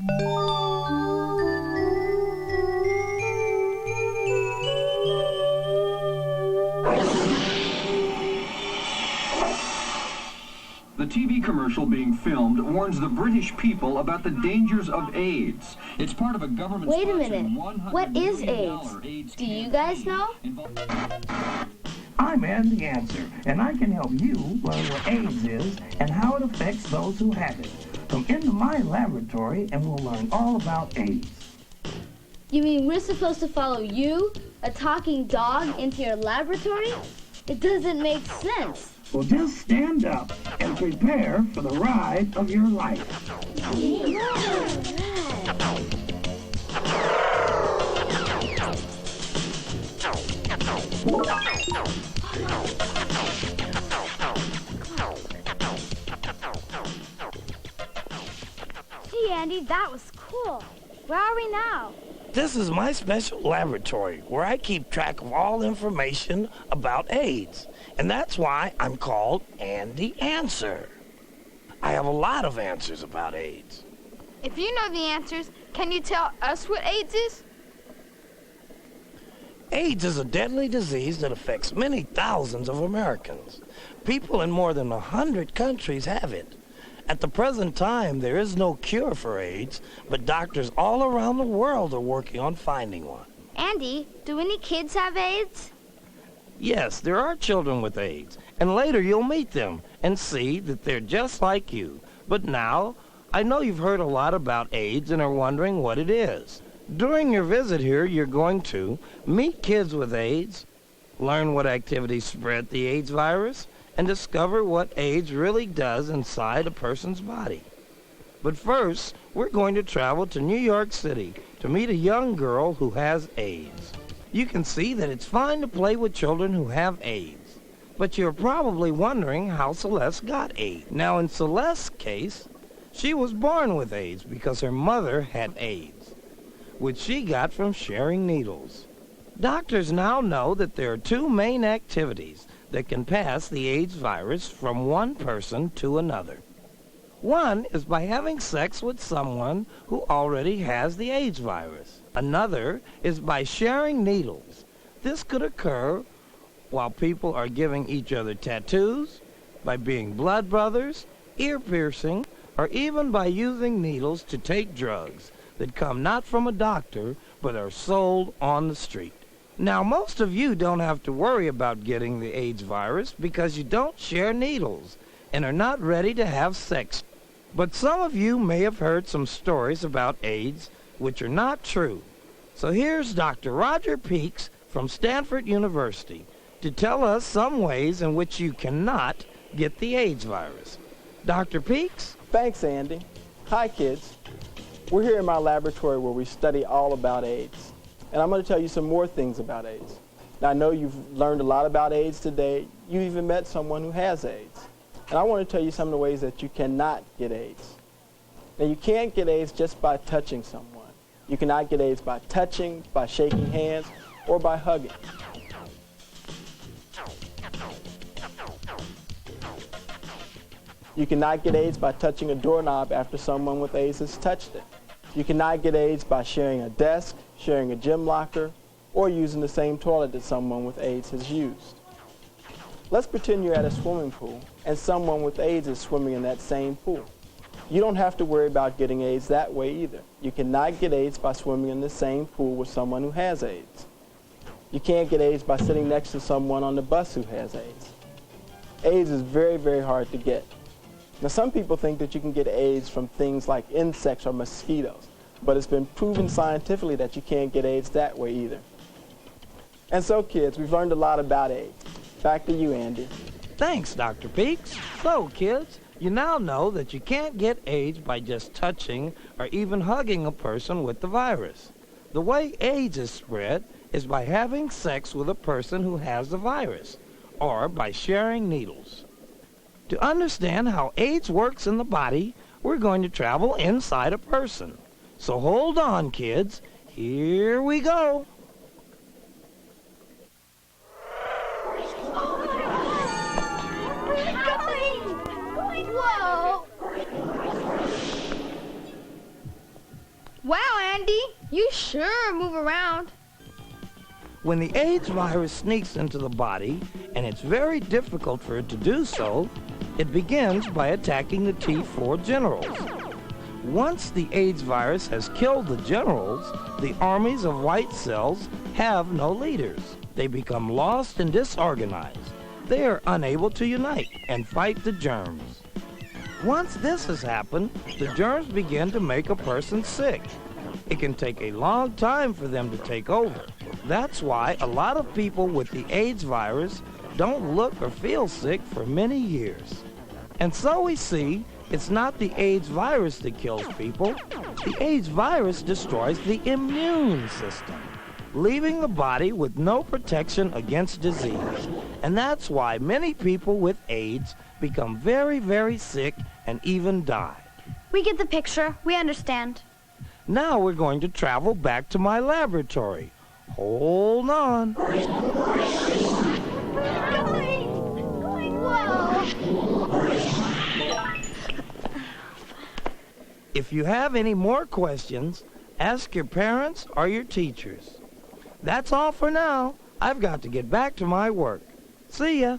The TV commercial being filmed warns the British people about the dangers of AIDS. It's part of a government. Wait a minute. What is AIDS? Do you guys know? I'm Ed the Answer, and I can help you learn what AIDS is and how it affects those who have it. Come into my laboratory and we'll learn all about AIDS. You mean we're supposed to follow you, a talking dog, into your laboratory? It doesn't make sense. Well, just stand up and prepare for the ride of your life. Gee, Andy, that was cool. Where are we now? This is my special laboratory where I keep track of all information about AIDS. And that's why I'm called Andy Answer. I have a lot of answers about AIDS. If you know the answers, can you tell us what AIDS is? AIDS is a deadly disease that affects many thousands of Americans. People in more than 100 countries have it. At the present time, there is no cure for AIDS, but doctors all around the world are working on finding one. Andy, do any kids have AIDS? Yes, there are children with AIDS, and later you'll meet them and see that they're just like you. But now, I know you've heard a lot about AIDS and are wondering what it is. During your visit here, you're going to meet kids with AIDS, learn what activities spread the AIDS virus, and discover what AIDS really does inside a person's body. But first, we're going to travel to New York City to meet a young girl who has AIDS. You can see that it's fine to play with children who have AIDS. But you're probably wondering how Celeste got AIDS. Now, in Celeste's case, she was born with AIDS because her mother had AIDS, which she got from sharing needles. Doctors now know that there are two main activities that can pass the AIDS virus from one person to another. One is by having sex with someone who already has the AIDS virus. Another is by sharing needles. This could occur while people are giving each other tattoos, by being blood brothers, ear piercing, or even by using needles to take drugs that come not from a doctor but are sold on the street. Now, most of you don't have to worry about getting the AIDS virus because you don't share needles and are not ready to have sex. But some of you may have heard some stories about AIDS which are not true. So here's Dr. Roger Peaks from Stanford University to tell us some ways in which you cannot get the AIDS virus. Dr. Peaks? Thanks, Andy. Hi, kids. We're here in my laboratory where we study all about AIDS. And I'm going to tell you some more things about AIDS. Now, I know you've learned a lot about AIDS today. You even met someone who has AIDS. And I want to tell you some of the ways that you cannot get AIDS. Now, you can't get AIDS just by touching someone. You cannot get AIDS by touching, by shaking hands, or by hugging. You cannot get AIDS by touching a doorknob after someone with AIDS has touched it. You cannot get AIDS by sharing a desk, sharing a gym locker, or using the same toilet that someone with AIDS has used. Let's pretend you're at a swimming pool and someone with AIDS is swimming in that same pool. You don't have to worry about getting AIDS that way either. You cannot get AIDS by swimming in the same pool with someone who has AIDS. You can't get AIDS by sitting next to someone on the bus who has AIDS. AIDS is very, very hard to get. Now, some people think that you can get AIDS from things like insects or mosquitoes, but it's been proven scientifically that you can't get AIDS that way either. And so, kids, we've learned a lot about AIDS. Back to you, Andy. Thanks, Dr. Peaks. So, kids, you now know that you can't get AIDS by just touching or even hugging a person with the virus. The way AIDS is spread is by having sex with a person who has the virus, or by sharing needles. To understand how AIDS works in the body, we're going to travel inside a person. So hold on, kids. Here we go. Whoa! Wow, Andy, you sure move around. When the AIDS virus sneaks into the body, and it's very difficult for it to do so, it begins by attacking the T4 generals. Once the AIDS virus has killed the generals, the armies of white cells have no leaders. They become lost and disorganized. They are unable to unite and fight the germs. Once this has happened, the germs begin to make a person sick. It can take a long time for them to take over. That's why a lot of people with the AIDS virus don't look or feel sick for many years. And so we see, it's not the AIDS virus that kills people. The AIDS virus destroys the immune system, leaving the body with no protection against disease. And that's why many people with AIDS become very, very sick and even die. We get the picture. We understand. Now we're going to travel back to my laboratory. Hold on. If you have any more questions, ask your parents or your teachers. That's all for now. I've got to get back to my work. See ya.